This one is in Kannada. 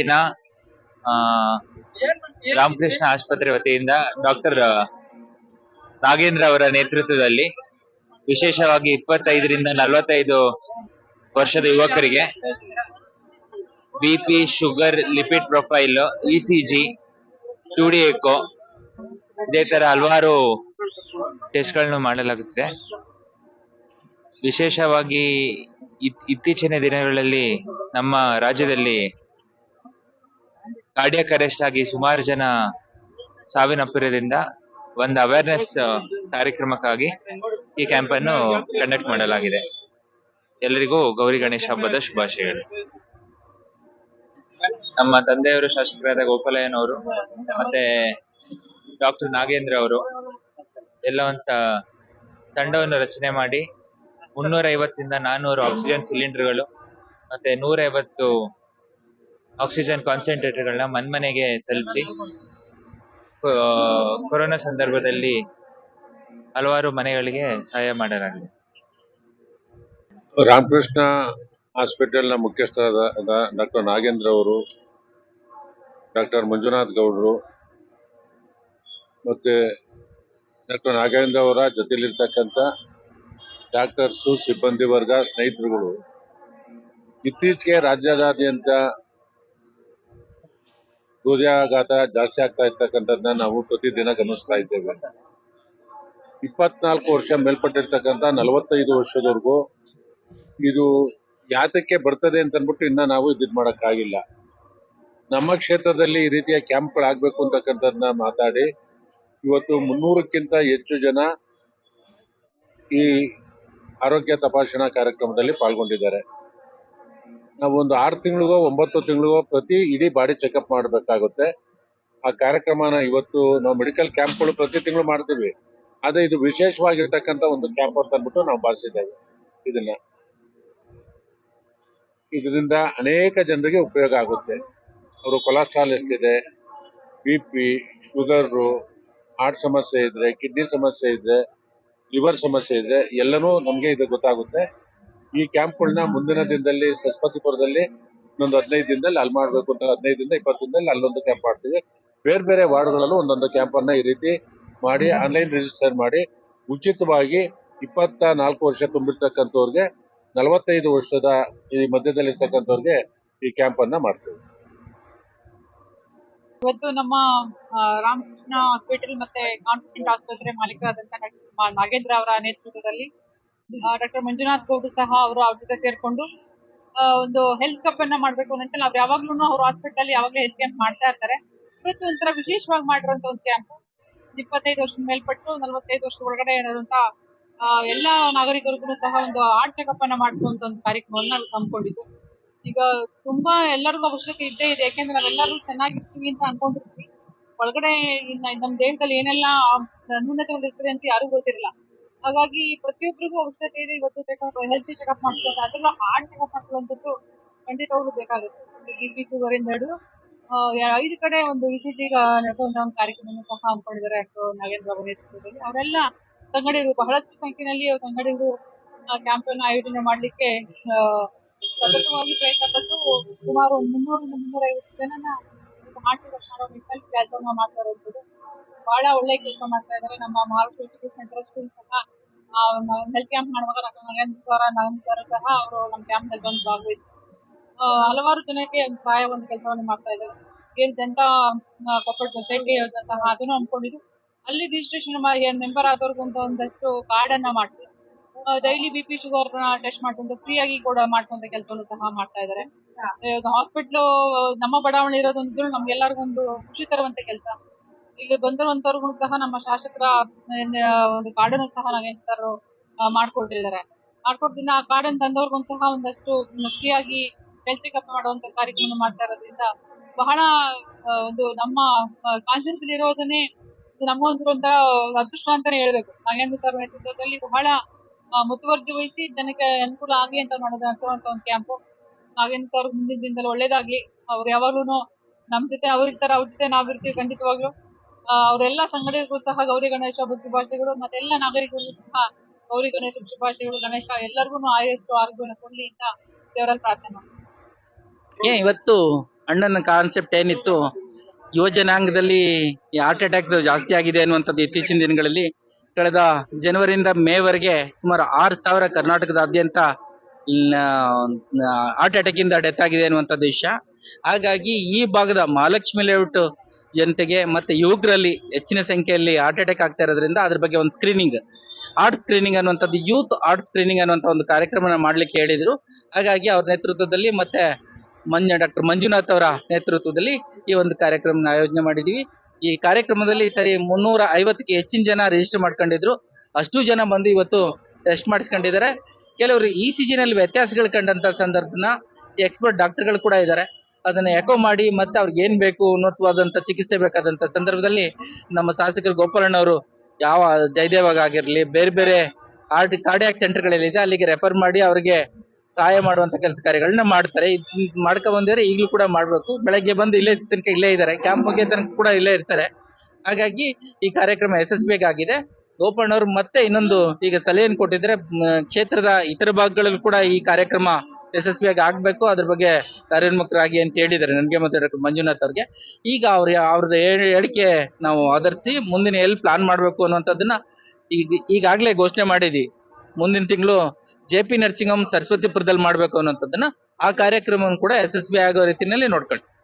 ದಿನ ಆ, ರಾಮಕೃಷ್ಣ ಆಸ್ಪತ್ರೆ ವತಿಯಿಂದ ಡಾಕ್ಟರ್ ನಾಗೇಂದ್ರ ಅವರ ನೇತೃತ್ವದಲ್ಲಿ ವಿಶೇಷವಾಗಿ 25ರಿಂದ 45 ವರ್ಷದ ಯುವಕರಿಗೆ BP, sugar, lipid profile, ECG, 2D echo ಇದೇ ತರ ಹಲವಾರು ಟೆಸ್ಟ್ಗಳನ್ನು ಮಾಡಲಾಗುತ್ತದೆ. ವಿಶೇಷವಾಗಿ ಇತ್ತೀಚಿನ ದಿನಗಳಲ್ಲಿ ನಮ್ಮ ರಾಜ್ಯದಲ್ಲಿ ಕಾರ್ಡಿಯಾಕ್ ಅರೆಸ್ಟ್ ಆಗಿ ಸುಮಾರು ಜನ ಸಾವಿನಪ್ಪಿರೋದ್ರಿಂದ ಒಂದು ಅವೇರ್ನೆಸ್ ಕಾರ್ಯಕ್ರಮಕ್ಕಾಗಿ ಈ ಕ್ಯಾಂಪ್ ಅನ್ನು ಕಂಡಕ್ಟ್ ಮಾಡಲಾಗಿದೆ. ಎಲ್ಲರಿಗೂ ಗೌರಿ ಗಣೇಶ ಹಬ್ಬದ ಶುಭಾಶಯಗಳು. ನಮ್ಮ ತಂದೆಯವರು ಶಾಸಕರಾದ ಗೋಪಾಲಯ್ಯನವರು ಮತ್ತೆ ಡಾಕ್ಟರ್ ನಾಗೇಂದ್ರ ಅವರು ಎಲ್ಲ ಒಂದು ತಂಡವನ್ನು ರಚನೆ ಮಾಡಿ 350ರಿಂದ 400 ಆಕ್ಸಿಜನ್ ಸಿಲಿಂಡರ್ಗಳು ಮತ್ತೆ 150 ಆಕ್ಸಿಜನ್ ಕಾನ್ಸಂಟ್ರೇಟರ್ಗಳನ್ನ ಮನೆಗೆ ತಲುಪಿಸಿ ಕೊರೋನಾ ಸಂದರ್ಭದಲ್ಲಿ ಹಲವಾರು ಮನೆಗಳಿಗೆ ಸಹಾಯ ಮಾಡಲಾಗಿದೆ. ರಾಮಕೃಷ್ಣ ಹಾಸ್ಪಿಟಲ್ನ ಮುಖ್ಯಸ್ಥರಾದ ಡಾಕ್ಟರ್ ನಾಗೇಂದ್ರ ಅವರು, ಡಾಕ್ಟರ್ ಮಂಜುನಾಥ್ ಗೌಡರು ಮತ್ತೆ ಡಾಕ್ಟರ್ ನಾಗೇಂದ್ರ ಅವರ ಜೊತೆಲಿರ್ತಕ್ಕಂಥ ಡಾಕ್ಟರ್ಸು, ಸಿಬ್ಬಂದಿ ವರ್ಗ, ಸ್ನೇಹಿತರುಗಳು ಇತ್ತೀಚೆಗೆ ರಾಜ್ಯದಾದ್ಯಂತ ಹೃದಯಾಘಾತ ಜಾಸ್ತಿ ಆಗ್ತಾ ಇರ್ತಕ್ಕಂಥದ್ದನ್ನ ನಾವು ಪ್ರತಿದಿನ ಗಮನಿಸ್ತಾ ಇದ್ದೇವೆ. 24 ವರ್ಷ ಮೇಲ್ಪಟ್ಟಿರ್ತಕ್ಕಂಥ 45 ವರ್ಷದವರೆಗೂ ಇದು ಯಾತಕ್ಕೆ ಬರ್ತದೆ ಅಂತ ಅಂದ್ಬಿಟ್ಟು ಇನ್ನ ನಾವು ಇದ್ ಮಾಡಕ್ಕಾಗಿಲ್ಲ. ನಮ್ಮ ಕ್ಷೇತ್ರದಲ್ಲಿ ಈ ರೀತಿಯ ಕ್ಯಾಂಪ್ಗಳಾಗಬೇಕು ಅಂತಕ್ಕಂಥದ್ದನ್ನ ಮಾತಾಡಿ ಇವತ್ತು 300ಕ್ಕಿಂತ ಹೆಚ್ಚು ಜನ ಈ ಆರೋಗ್ಯ ತಪಾಸಣಾ ಕಾರ್ಯಕ್ರಮದಲ್ಲಿ ಪಾಲ್ಗೊಂಡಿದ್ದಾರೆ. ನಾವು ಒಂದು 6 ತಿಂಗಳಿಗೋ 9 ತಿಂಗಳಿಗೋ ಪ್ರತಿ ಇಡೀ ಬಾಡಿ ಚೆಕಪ್ ಮಾಡಬೇಕಾಗುತ್ತೆ. ಆ ಕಾರ್ಯಕ್ರಮನ ಇವತ್ತು ನಾವು ಮೆಡಿಕಲ್ ಕ್ಯಾಂಪ್ಗಳು ಪ್ರತಿ ತಿಂಗಳು ಮಾಡ್ತೀವಿ, ಆದ್ರೆ ಇದು ವಿಶೇಷವಾಗಿರ್ತಕ್ಕಂಥ ಒಂದು ಕ್ಯಾಂಪ್ ಅಂತ ಅಂದ್ಬಿಟ್ಟು ನಾವು ಭಾವಿಸಿದ್ದೇವೆ. ಇದರಿಂದ ಅನೇಕ ಜನರಿಗೆ ಉಪಯೋಗ ಆಗುತ್ತೆ. ಅವರು ಕೊಲೆಸ್ಟ್ರಾಲ್ ಎಷ್ಟಿದೆ, ಬಿಪಿ, ಶುಗರು, ಹಾರ್ಟ್ ಸಮಸ್ಯೆ ಇದ್ರೆ, ಕಿಡ್ನಿ ಸಮಸ್ಯೆ ಇದ್ರೆ, ಲಿವರ್ ಸಮಸ್ಯೆ ಇದ್ರೆ ಎಲ್ಲನೂ ನಮ್ಗೆ ಇದು ಗೊತ್ತಾಗುತ್ತೆ. ಈ ಕ್ಯಾಂಪ್ಗಳನ್ನ ಮುಂದಿನ ದಿನದಲ್ಲಿ ಸರಸ್ವತಿಪುರದಲ್ಲಿ ಇನ್ನೊಂದು 15 ದಿನದಲ್ಲಿ ಅಲ್ಲಿ ಮಾಡ್ಬೇಕು ಅಂತ 15ರಿಂದ 20 ದಿನದಲ್ಲಿ ಅಲ್ಲೊಂದು ಕ್ಯಾಂಪ್ ಮಾಡ್ತೀವಿ. ಬೇರೆ ಬೇರೆ ವಾರ್ಡ್ಗಳಲ್ಲೂ ಒಂದೊಂದು ಕ್ಯಾಂಪ್ ಅನ್ನ ಈ ರೀತಿ ಮಾಡಿ ಆನ್ಲೈನ್ ರಿಜಿಸ್ಟರ್ ಮಾಡಿ ಉಚಿತವಾಗಿ 24 ವರ್ಷ ತುಂಬಿರ್ತಕ್ಕಂಥವ್ರಿಗೆ 45 ವರ್ಷದ ಈ ಮಧ್ಯದಲ್ಲಿ ಇರ್ತಕ್ಕಂಥವ್ರಿಗೆ ಈ ಕ್ಯಾಂಪ್ ಅನ್ನ ಮಾಡ್ತೀವಿ. ಇವತ್ತು ನಮ್ಮ ರಾಮಕೃಷ್ಣ ಹಾಸ್ಪಿಟಲ್ ಮತ್ತೆ ಕಾನ್ಫಿಡೆಂಟ್ ಆಸ್ಪತ್ರೆ ಮಾಲೀಕರಾದಂತಹ ಡಾಕ್ಟರ್ ನಾಗೇಂದ್ರ ಅವರ ನೇತೃತ್ವದಲ್ಲಿ ಡಾಕ್ಟರ್ ಮಂಜುನಾಥ್ ಗೌಡ್ರು ಸಹ ಅವರು ಅವ್ರ ಜೊತೆ ಸೇರ್ಕೊಂಡು ಒಂದು ಹೆಲ್ತ್ ಕಪ್ ಅನ್ನ ಮಾಡ್ಬೇಕು ಅಂತ ನಾವು ಯಾವಾಗ್ಲೂ ಅವ್ರ ಹಾಸ್ಪಿಟಲ್ ಯಾವಾಗ್ಲೂ ಹೆಲ್ತ್ ಕ್ಯಾಂಪ್ ಮಾಡ್ತಾ ಇರ್ತಾರೆ. ಇವತ್ತು ಒಂಥರ ವಿಶೇಷವಾಗಿ ಮಾಡಿರುವಂತ ಒಂದು ಕ್ಯಾಂಪ್ 25 ವರ್ಷದ ಮೇಲ್ಪಟ್ಟು 45 ವರ್ಷದ ಒಳಗಡೆ ಇರುವಂತ ಎಲ್ಲಾ ನಾಗರಿಕರಿಗೂ ಸಹ ಒಂದು ಹಾರ್ಟ್ ಚೆಕಪ್ ಅನ್ನ ಮಾಡಿಸುವಂತ ಒಂದು ಕಾರ್ಯಕ್ರಮವನ್ನು ನಾವು ಹಮ್ಮಿಕೊಂಡಿದ್ದು. ಈಗ ತುಂಬಾ ಎಲ್ಲರಿಗೂ ಅವಶ್ಯಕತೆ ಇದ್ದೇ ಇದೆ, ಯಾಕೆಂದ್ರೆ ನಾವೆಲ್ಲರೂ ಚೆನ್ನಾಗಿರ್ತೀವಿ ಅಂತ ಅನ್ಕೊಂಡಿರ್ತೀವಿ. ಒಳಗಡೆ ನಮ್ಮ ದೇಹದಲ್ಲಿ ಏನೆಲ್ಲ ನ್ಯೂನತೆಗಳು ಇರ್ತದೆ ಅಂತ ಯಾರಿಗೂ ಗೊತ್ತಿರಲ್ಲ. ಹಾಗಾಗಿ ಪ್ರತಿಯೊಬ್ಬರಿಗೂ ಅವಶ್ಯಕತೆ ಇದೆ ಇವತ್ತು ಹೆಲ್ತ್ ಚೆಕಪ್ ಮಾಡ್ಕೊಳ್ಳೋದು, ಅದರಲ್ಲೂ ಹಾರ್ಟ್ ಚೆಕಪ್ ಮಾಡ್ಕೊಳ್ಳುವಂಥದ್ದು ಖಂಡಿತವಾಗ್ಲೂ ಬೇಕಾಗುತ್ತೆ. ಬಿಪಿ, ಶುಗರ್ ಇಂದ ಹಿಡಿದು 5 ಕಡೆ ಒಂದು ಇಸಿಜಿ ನಡೆಸುವಂತ ಒಂದು ಕಾರ್ಯಕ್ರಮ ಸಹ ಹಮ್ಮಿಕೊಂಡಿದ್ದಾರೆ ಡಾಕ್ಟರ್ ನಾಗೇಂದ್ರ ಅವರ ನೇತೃತ್ವದಲ್ಲಿ. ಅವರೆಲ್ಲ ಸಂಘಟಕರು ಬಹಳಷ್ಟು ಸಂಖ್ಯೆಯಲ್ಲಿ ಸಂಘಟಕರು ಕ್ಯಾಂಪ್ ಅನ್ನು ಆಯೋಜನೆ ಮಾಡ್ಲಿಕ್ಕೆ ಸತತವಾಗಿ ಪ್ರಯತ್ನ ಪಟ್ಟು ಸುಮಾರು 300ರಿಂದ 350 ಜನನ ಹಾರ್ಟ್ ಚೆಕಪ್ ಮಾಡೋ ನಿಟ್ಟಿನಲ್ಲಿ ಕೆಲಸವನ್ನ ಮಾಡ್ತಾ ಇರುವಂಥದ್ದು ಬಹಳ ಒಳ್ಳೆ ಕೆಲಸ ಮಾಡ್ತಾ ಇದ್ದಾರೆ. ನಮ್ಮ ಮಹಾರಾಷ್ಟ್ರ ಎಜುಕೇಶನ್ ಸೆಂಟರ್ ಸ್ಕೂಲ್ ಸಹ ಹೆಲ್ತ್ ಕ್ಯಾಂಪ್ ಮಾಡುವಾಗ ಡಾಕ್ಟರ್ ನಾಗೇಂದ್ರ ಸರ್ ಸಹ ಅವರು ನಮ್ಮ ಕ್ಯಾಂಪ್ ನಲ್ಲಿ ಬಂದು ಭಾಗವಹಿಸಿ ಹಲವಾರು ಜನಕ್ಕೆ ಸಹಾಯ ಒಂದು ಕೆಲಸವನ್ನು ಮಾಡ್ತಾ ಇದ್ದಾರೆ. ಏನ್ ಜನತಾ ಕೊಪ್ಪಳ ಸೊಸೈಟಿ ಸಹ ಅದನ್ನು ಹಮ್ಮಿಕೊಂಡಿದ್ದು ಅಲ್ಲಿ ರಿಜಿಸ್ಟ್ರೇಷನ್ ಮೆಂಬರ್ ಆದವ್ರಿಗೆ ಒಂದಷ್ಟು ಕಾರ್ಡ್ ಅನ್ನ ಮಾಡಿಸಿ ಡೈಲಿ ಬಿಪಿ ಶುಗರ್ ಟೆಸ್ಟ್ ಮಾಡಿಸುವಂತ ಫ್ರೀ ಆಗಿ ಕೂಡ ಮಾಡಿಸುವಂತ ಕೆಲಸವನ್ನು ಸಹ ಮಾಡ್ತಾ ಇದ್ದಾರೆ. ಹಾಸ್ಪಿಟ್ಲು ನಮ್ಮ ಬಡಾವಣೆ ಇರೋದೊಂದು ನಮ್ಗೆಲ್ಲರಿಗೂ ಒಂದು ಖುಷಿ ತರುವಂತ ಕೆಲಸ. ಇಲ್ಲಿ ಬಂದಿರುವಂತವ್ರಿಗೂ ಸಹ ನಮ್ಮ ಶಾಸಕರ ಒಂದು ಕಾರ್ಡನ್ನು ಸಹ ನಾಗೇಂದ್ರ ಸರ್ ಮಾಡ್ಕೊಟ್ಟಿದ್ದಾರೆ. ಮಾಡ್ಕೊಟ್ಟಿನ ಆ ಕಾರ್ಡನ್ನು ತಂದವ್ರಿಗೂ ಸಹ ಒಂದಷ್ಟು ಫ್ರೀ ಆಗಿ ಹೆಲ್ತ್ ಚೆಕಪ್ ಮಾಡುವಂತ ಕಾರ್ಯಕ್ರಮ ಮಾಡ್ತಾ ಇರೋದ್ರಿಂದ ಬಹಳ ಒಂದು ನಮ್ಮ ಕಾನ್ಫಿಡೆನ್ಸ್ ಇರೋದನ್ನೇ ನಮ್ಮ ಒಂದು ಅದೃಷ್ಟ ಅಂತಾನೆ ಹೇಳ್ಬೇಕು. ನಾಗೇಂದ್ರ ಸರ್ ನೇತೃತ್ವದಲ್ಲಿ ಬಹಳ ಮುತುವರ್ಜಿ ವಹಿಸಿ ಜನಕ್ಕೆ ಅನುಕೂಲ ಆಗ್ಲಿ ಅಂತ ನಡೆಸುವಂತ ಒಂದು ಕ್ಯಾಂಪು. ನಾಗೇಂದ್ರ ಸರ್ ಮುಂದಿನ ದಿನದಲ್ಲಿ ಒಳ್ಳೇದಾಗ್ಲಿ. ಅವ್ರು ಯಾವಾಗ್ಲೂ ನಮ್ ಜೊತೆ ಅವ್ರಿರ್ತಾರೆ, ಅವ್ರ ಜೊತೆ ನಾವಿರ್ತೀವಿ ಖಂಡಿತವಾಗ್ಲು. ಅವರೆಲ್ಲ ಸಂಘಟಕರು ಸಹ ಗೌರಿ ಗಣೇಶ ಹಬ್ಬದ ಶುಭಾಶಯಗಳು. ಮತ್ತೆ ಎಲ್ಲ ನಾಗರಿಕರಿಗೂ ಸಹ ಗೌರಿ ಗಣೇಶ ಶುಭಾಶಯಗಳು. ಗಣೇಶ ಎಲ್ಲರಿಗೂ ಆಯಸ್ಸು ಆರೋಗ್ಯವನ್ನು ಕೊಡ್ಲಿ ಅಂತ ದೇವರಲ್ಲಿ ಪ್ರಾರ್ಥನೆ ಮಾಡ್ತೀವಿ. ಇವತ್ತು ಅಣ್ಣನ ಕಾನ್ಸೆಪ್ಟ್ ಏನಿತ್ತು, ಯುವ ಜನಾಂಗದಲ್ಲಿ ಈ ಹಾರ್ಟ್ ಅಟ್ಯಾಕ್ ಜಾಸ್ತಿ ಆಗಿದೆ ಅನ್ನುವಂಥದ್ದು ಇತ್ತೀಚಿನ ದಿನಗಳಲ್ಲಿ. ಕಳೆದ ಜನವರಿಯಿಂದ ಮೇವರೆಗೆ ಸುಮಾರು 6,000 ಕರ್ನಾಟಕದಾದ್ಯಂತ ಹಾರ್ಟ್ ಅಟ್ಯಾಕ್ ಇಂದ ಡೆತ್ ಆಗಿದೆ ಅನ್ನುವಂಥದ್ದು ವಿಷಯ. ಹಾಗಾಗಿ ಈ ಭಾಗದ ಮಹಾಲಕ್ಷ್ಮಿ ಲೇಔಟ್ ಜನತೆಗೆ ಮತ್ತೆ ಯುವಕರಲ್ಲಿ ಹೆಚ್ಚಿನ ಸಂಖ್ಯೆಯಲ್ಲಿ ಹಾರ್ಟ್ ಅಟ್ಯಾಕ್ ಆಗ್ತಾ ಇರೋದ್ರಿಂದ ಅದ್ರ ಬಗ್ಗೆ ಒಂದು ಸ್ಕ್ರೀನಿಂಗ್, ಆರ್ಟ್ ಸ್ಕ್ರೀನಿಂಗ್ ಅನ್ನುವಂಥದ್ದು, ಯೂತ್ ಆರ್ಟ್ ಸ್ಕ್ರೀನಿಂಗ್ ಅನ್ನುವಂಥ ಒಂದು ಕಾರ್ಯಕ್ರಮನ ಮಾಡ್ಲಿಕ್ಕೆ ಹೇಳಿದ್ರು. ಹಾಗಾಗಿ ಅವ್ರ ನೇತೃತ್ವದಲ್ಲಿ ಮತ್ತೆ ಡಾಕ್ಟರ್ ಮಂಜುನಾಥ್ ಅವರ ನೇತೃತ್ವದಲ್ಲಿ ಈ ಒಂದು ಕಾರ್ಯಕ್ರಮ ಆಯೋಜನೆ ಮಾಡಿದೀವಿ. ಈ ಕಾರ್ಯಕ್ರಮದಲ್ಲಿ ಸರಿ 350ಕ್ಕೆ ಹೆಚ್ಚಿನ ಜನ ರಿಜಿಸ್ಟರ್ ಮಾಡ್ಕೊಂಡಿದ್ರು. ಅಷ್ಟು ಜನ ಬಂದು ಇವತ್ತು ಟೆಸ್ಟ್ ಮಾಡಿಸ್ಕೊಂಡಿದ್ದಾರೆ. ಕೆಲವರು ECG ನಲ್ಲಿ ವ್ಯತ್ಯಾಸಗಳು ಕಂಡಂತ ಸಂದರ್ಭನ ಎಕ್ಸ್ಪರ್ಟ್ ಡಾಕ್ಟರ್ಗಳು ಕೂಡ ಇದ್ದಾರೆ. ಅದನ್ನ ಎಕೋ ಮಾಡಿ ಮತ್ತೆ ಅವ್ರಿಗೆ ಏನ್ ಬೇಕು ಉನ್ನತವಾದಂತ ಚಿಕಿತ್ಸೆ ಬೇಕಾದಂತ ಸಂದರ್ಭದಲ್ಲಿ ನಮ್ಮ ಶಾಸಕರು ಗೋಪಾಲಣ್ಣ ಅವರು ಯಾವ ಜಯದೇವಾಗ ಆಗಿರ್ಲಿ, ಬೇರೆ ಬೇರೆ ಕಾರ್ಡಿಯಾಕ್ ಸೆಂಟರ್ಗಳಲ್ಲಿದೆ ಅಲ್ಲಿಗೆ ರೆಫರ್ ಮಾಡಿ ಅವರಿಗೆ ಸಹಾಯ ಮಾಡುವಂತ ಕೆಲಸ ಕಾರ್ಯಗಳನ್ನ ಮಾಡ್ತಾರೆ. ಮಾಡ್ಕೊ ಬಂದಿದ್ರೆ ಈಗಲೂ ಕೂಡ ಮಾಡ್ಬೇಕು. ಬೆಳಗ್ಗೆ ಬಂದು ಇಲ್ಲೇ ತನಕ ಇಲ್ಲೇ ಇದ್ದಾರೆ, ಕ್ಯಾಂಪ್ ಮುಗಿಯೋ ತನಕ ಕೂಡ ಇಲ್ಲೇ ಇರ್ತಾರೆ. ಹಾಗಾಗಿ ಈ ಕಾರ್ಯಕ್ರಮ ಯಶಸ್ವಿಯಾಗಿದೆ. ಗೋಪಣ್ಣವರು ಮತ್ತೆ ಇನ್ನೊಂದು ಈಗ ಸಲಹೆಯನ್ನು ಕೊಟ್ಟಿದ್ರೆ, ಕ್ಷೇತ್ರದ ಇತರ ಭಾಗಗಳಲ್ಲೂ ಕೂಡ ಈ ಕಾರ್ಯಕ್ರಮ ಯಶಸ್ವಿಯಾಗಿ ಆಗ್ಬೇಕು, ಅದ್ರ ಬಗ್ಗೆ ಕಾರ್ಯೋನ್ಮುಖರಾಗಿ ಅಂತ ಹೇಳಿದ್ದಾರೆ ನನಗೆ ಮತ್ತೆ ಡಾಕ್ಟರ್ ಮಂಜುನಾಥ್ ಅವ್ರಿಗೆ. ಈಗ ಅವ್ರದ್ದು ಹೇಳಿಕೆ ನಾವು ಆಧರಿಸಿ ಮುಂದಿನ ಎಲ್ಲಿ ಪ್ಲಾನ್ ಮಾಡ್ಬೇಕು ಅನ್ನುವಂಥದ್ದನ್ನ ಈಗಾಗಲೇ ಘೋಷಣೆ ಮಾಡಿದ್ವಿ. ಮುಂದಿನ ತಿಂಗಳು JP ನರ್ಸಿಂಗ್ ಹೋಮ್ ಸರಸ್ವತಿಪುರದಲ್ಲಿ ಮಾಡ್ಬೇಕು ಅನ್ನೋಂಥದ್ದನ್ನ, ಆ ಕಾರ್ಯಕ್ರಮವನ್ನು ಕೂಡ ಯಶಸ್ವಿ ಆಗೋ ರೀತಿಯಲ್ಲಿ ನೋಡ್ಕೊಳ್ತೀವಿ.